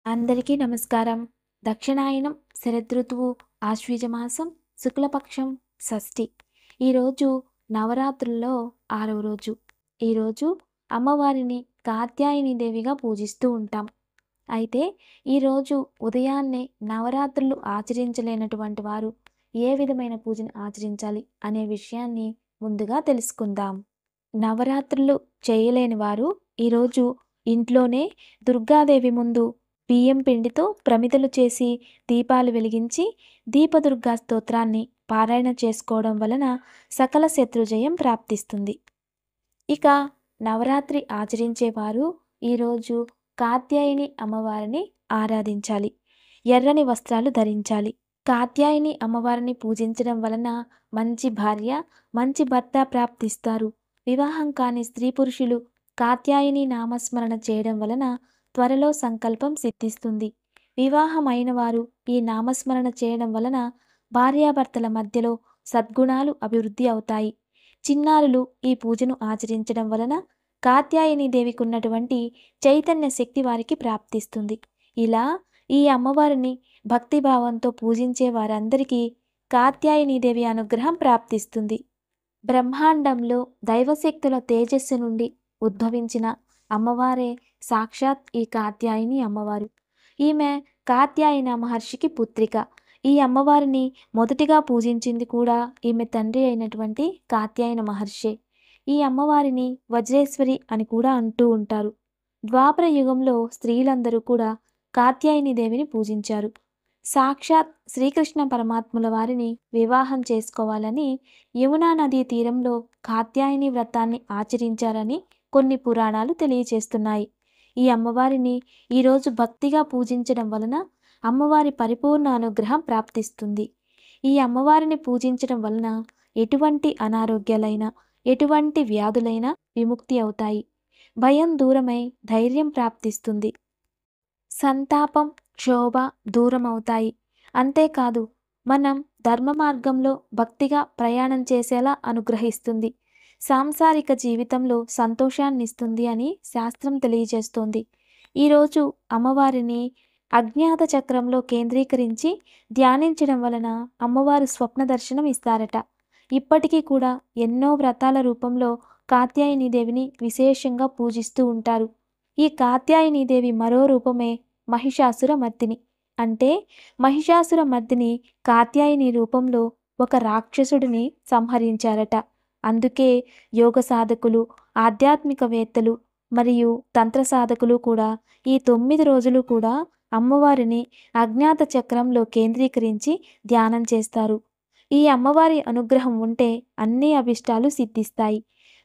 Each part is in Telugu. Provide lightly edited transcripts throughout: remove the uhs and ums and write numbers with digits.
అందరికీ నమస్కారం. దక్షిణాయనం శరదృతువు ఆశ్వీజమాసం శుక్లపక్షం షష్ఠి. ఈరోజు నవరాత్రుల్లో 6వ రోజు. ఈరోజు అమ్మవారిని కాత్యాయని దేవిగా పూజిస్తూ ఉంటాం. అయితే ఈరోజు ఉదయాన్నే నవరాత్రులు ఆచరించలేనటువంటి వారు ఏ విధమైన పూజను ఆచరించాలి అనే విషయాన్ని ముందుగా తెలుసుకుందాం. నవరాత్రులు చేయలేని వారు ఈరోజు ఇంట్లోనే దుర్గాదేవి ముందు బియ్యం పిండితో ప్రమిదలు చేసి దీపాలు వెలిగించి దీపదుర్గా స్తోత్రాన్ని పారాయణ చేసుకోవడం వలన సకల శత్రుజయం ప్రాప్తిస్తుంది. ఇక నవరాత్రి ఆచరించేవారు ఈరోజు కాత్యాయని అమ్మవారిని ఆరాధించాలి. ఎర్రని వస్త్రాలు ధరించాలి. కాత్యాయని అమ్మవారిని పూజించడం వలన మంచి భార్య, మంచి భర్త ప్రాప్తిస్తారు. వివాహం కాని స్త్రీ పురుషులు కాత్యాయని నామస్మరణ చేయడం వలన త్వరలో సంకల్పం సిద్ధిస్తుంది. వివాహమైన వారు ఈ నామస్మరణ చేయడం వలన భార్యాభర్తల మధ్యలో సద్గుణాలు అభివృద్ధి అవుతాయి. చిన్నారులు ఈ పూజను ఆచరించడం వలన కాత్యాయని దేవికి ఉన్నటువంటి చైతన్య శక్తి వారికి ప్రాప్తిస్తుంది. ఇలా ఈ అమ్మవారిని భక్తిభావంతో పూజించే వారందరికీ కాత్యాయని దేవి అనుగ్రహం ప్రాప్తిస్తుంది. బ్రహ్మాండంలో దైవశక్తుల తేజస్సు నుండి ఉద్భవించిన అమ్మవారే సాక్షాత్ ఈ కాత్యాయని అమ్మవారు. ఈమె కాత్యాయన మహర్షికి పుత్రిక. ఈ అమ్మవారిని మొదటిగా పూజించింది కూడా ఈమె తండ్రి అయినటువంటి కాత్యాయన మహర్షే. ఈ అమ్మవారిని వజ్రేశ్వరి అని కూడా అంటూ ఉంటారు. ద్వాపర యుగంలో స్త్రీలందరూ కూడా కాత్యాయని దేవిని పూజించారు. సాక్షాత్ శ్రీకృష్ణ పరమాత్ముల వారిని వివాహం చేసుకోవాలని యమునా నదీ తీరంలో కాత్యాయని వ్రతాన్ని ఆచరించారని కొన్ని పురాణాలు తెలియచేస్తున్నాయి. ఈ అమ్మవారిని ఈరోజు భక్తిగా పూజించడం వలన అమ్మవారి పరిపూర్ణ అనుగ్రహం ప్రాప్తిస్తుంది. ఈ అమ్మవారిని పూజించడం వలన ఎటువంటి అనారోగ్యాలైనా, ఎటువంటి వ్యాధులైనా విముక్తి అవుతాయి. భయం దూరమై ధైర్యం ప్రాప్తిస్తుంది. సంతాపం, క్షోభ దూరమవుతాయి. అంతేకాదు మనం ధర్మ మార్గంలో భక్తిగా ప్రయాణం చేసేలా అనుగ్రహిస్తుంది. సాంసారిక జీవితంలో సంతోషాన్నిస్తుంది అని శాస్త్రం తెలియజేస్తోంది. ఈరోజు అమ్మవారిని అజ్ఞాత చక్రంలో కేంద్రీకరించి ధ్యానించడం వలన అమ్మవారు స్వప్న దర్శనం ఇస్తారట. ఇప్పటికీ కూడా ఎన్నో వ్రతాల రూపంలో కాత్యాయని దేవిని విశేషంగా పూజిస్తూ ఉంటారు. ఈ కాత్యాయని దేవి మరో రూపమే మహిషాసుర మర్దిని. అంటే మహిషాసుర మర్దిని కాత్యాయని రూపంలో ఒక రాక్షసుడిని సంహరించారట. అందుకే యోగ సాధకులు, ఆధ్యాత్మికవేత్తలు మరియు తంత్ర సాధకులు కూడా ఈ 9 రోజులు కూడా అమ్మవారిని అజ్ఞాత చక్రంలో కేంద్రీకరించి ధ్యానం చేస్తారు. ఈ అమ్మవారి అనుగ్రహం ఉంటే అన్ని అభిష్టాలు సిద్ధిస్తాయి.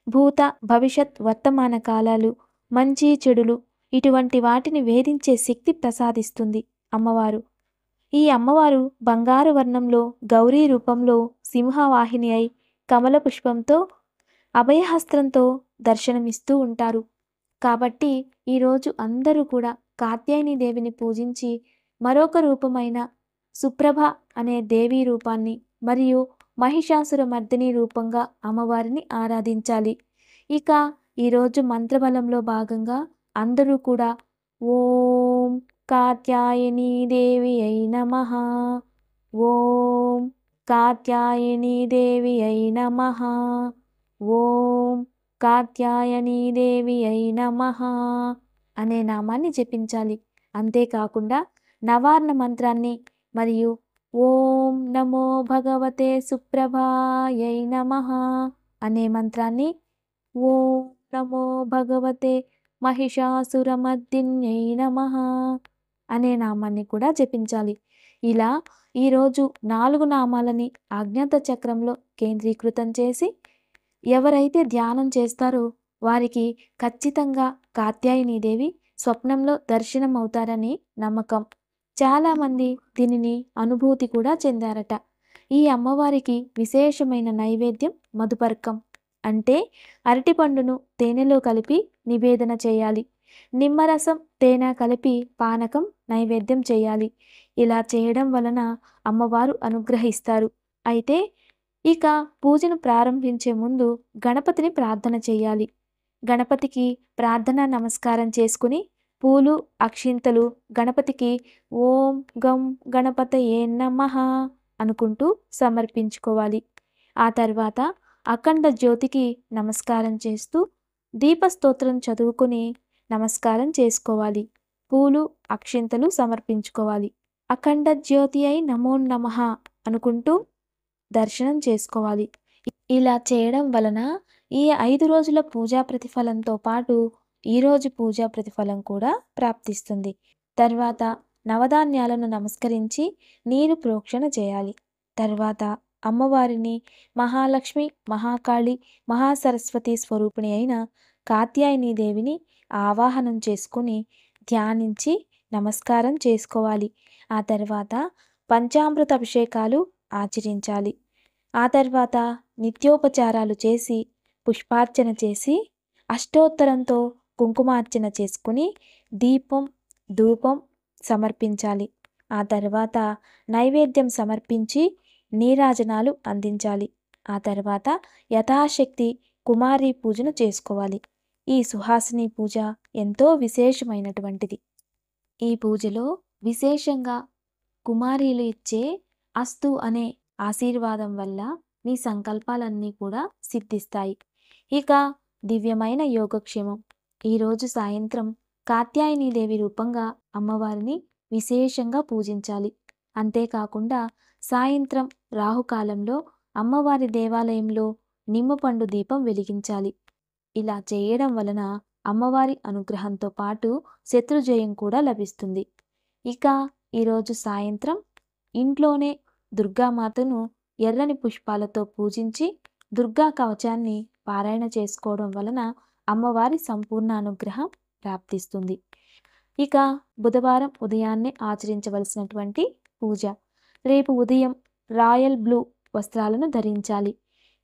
భూత, భవిష్యత్, వర్తమాన కాలాలు, మంచి చెడులు ఇటువంటి వాటిని వేధించే శక్తి ప్రసాదిస్తుంది అమ్మవారు. ఈ అమ్మవారు బంగారు వర్ణంలో గౌరీ రూపంలో సింహవాహిని అయి కమల పుష్పంతో అభయహస్త్రంతో దర్శనమిస్తూ ఉంటారు. కాబట్టి ఈరోజు అందరూ కూడా కాత్యాయని దేవిని పూజించి మరొక రూపమైన సుప్రభ అనే దేవీ రూపాన్ని మరియు మహిషాసుర మర్దిని రూపంగా అమ్మవారిని ఆరాధించాలి. ఇక ఈరోజు మంత్రబలంలో భాగంగా అందరూ కూడా ఓం కాత్యాయని దేవి అయి నమః, ఓం కాత్యాయని దేవి అయి నమః, ఓం కాత్యాయని దేవి అయి నమః అనే నామాన్ని జపించాలి. అంతేకాకుండా నవార్ణ మంత్రాన్ని మరియు ఓం నమో భగవతే సుప్రభాయై నమః అనే మంత్రాన్ని, ఓం నమో భగవతే మహిషాసురమర్దిన్యై నమః అనే నామాన్ని కూడా జపించాలి. ఇలా ఈరోజు 4 నామాలని అజ్ఞాత చక్రంలో కేంద్రీకృతం చేసి ఎవరైతే ధ్యానం చేస్తారో వారికి ఖచ్చితంగా కాత్యాయని దేవి స్వప్నంలో దర్శనం అవుతారని నమ్మకం. చాలామంది దీనిని అనుభూతి కూడా చెందారట. ఈ అమ్మవారికి విశేషమైన నైవేద్యం మధుపర్కం. అంటే అరటిపండును తేనెలో కలిపి నివేదన చేయాలి. నిమ్మరసం, తేనె కలిపి పానకం నైవేద్యం చేయాలి. ఇలా చేయడం వలన అమ్మవారు అనుగ్రహిస్తారు. అయితే ఇక పూజను ప్రారంభించే ముందు గణపతిని ప్రార్థన చేయాలి. గణపతికి ప్రార్థనా నమస్కారం చేసుకుని పూలు, అక్షింతలు గణపతికి ఓం గం గణపతయే నమః అనుకుంటూ సమర్పించుకోవాలి. ఆ తర్వాత అఖండ జ్యోతికి నమస్కారం చేస్తూ దీపస్తోత్రం చదువుకుని నమస్కారం చేసుకోవాలి. పూలు, అక్షింతలు సమర్పించుకోవాలి. అఖండ జ్యోతి అయి నమో నమః అనుకుంటూ దర్శనం చేసుకోవాలి. ఇలా చేయడం వలన ఈ 5 రోజుల పూజా ప్రతిఫలంతో పాటు ఈరోజు పూజా ప్రతిఫలం కూడా ప్రాప్తిస్తుంది. తర్వాత నవధాన్యాలను నమస్కరించి నీరు ప్రోక్షణ చేయాలి. తర్వాత అమ్మవారిని మహాలక్ష్మి, మహాకాళి, మహాసరస్వతి స్వరూపిణి అయిన కాత్యాయని దేవిని ఆవాహనం చేసుకుని ధ్యానించి నమస్కారం చేసుకోవాలి. ఆ తర్వాత పంచామృత అభిషేకాలు ఆచరించాలి. ఆ తర్వాత నిత్యోపచారాలు చేసి పుష్పార్చన చేసి అష్టోత్తరంతో కుంకుమార్చన చేసుకుని దీపం, ధూపం సమర్పించాలి. ఆ తర్వాత నైవేద్యం సమర్పించి నీరాజనాలు అందించాలి. ఆ తర్వాత యథాశక్తి కుమారి పూజను చేసుకోవాలి. ఈ సుహాసిని పూజ ఎంతో విశేషమైనటువంటిది. ఈ పూజలో విశేషంగా కుమారీలు ఇచ్చే అస్తు అనే ఆశీర్వాదం వల్ల మీ సంకల్పాలన్నీ కూడా సిద్ధిస్తాయి. ఇక దివ్యమైన యోగక్షేమం. ఈరోజు సాయంత్రం కాత్యాయనీదేవి రూపంగా అమ్మవారిని విశేషంగా పూజించాలి. అంతేకాకుండా సాయంత్రం రాహుకాలంలో అమ్మవారి దేవాలయంలో నిమ్మపండు దీపం వెలిగించాలి. ఇలా చేయడం వలన అమ్మవారి అనుగ్రహంతో పాటు శత్రుజయం కూడా లభిస్తుంది. ఇక ఈరోజు సాయంత్రం ఇంట్లోనే దుర్గామాతను ఎర్రని పుష్పాలతో పూజించి దుర్గా కవచాన్ని పారాయణ చేసుకోవడం వలన అమ్మవారి సంపూర్ణ అనుగ్రహం ప్రాప్తిస్తుంది. ఇక బుధవారం ఉదయాన్నే ఆచరించవలసినటువంటి పూజ. రేపు ఉదయం రాయల్ బ్లూ వస్త్రాలను ధరించాలి.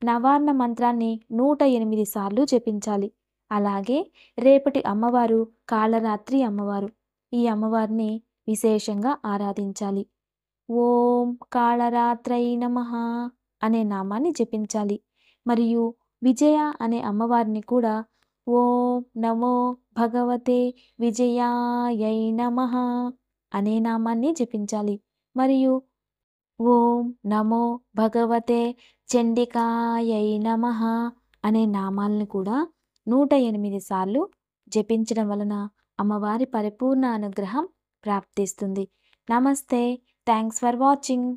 నవార్ణ మంత్రాన్ని 108 సార్లు జపించాలి. అలాగే రేపటి అమ్మవారు కాళరాత్రి అమ్మవారు. ఈ అమ్మవారిని విశేషంగా ఆరాధించాలి. ఓం కాళరాత్రై నమః అనే నామాన్ని జపించాలి. మరియు విజయ అనే అమ్మవారిని కూడా ఓం నమో భగవతే విజయాయై నమః అనే నామాన్ని జపించాలి. మరియు ఓం నమో భగవతే చండికాయై నమః అనే నామాలను కూడా 108 సార్లు జపించడం వలన అమ్మవారి పరిపూర్ణ అనుగ్రహం ప్రాప్తిస్తుంది. నమస్తే. Thanks for watching.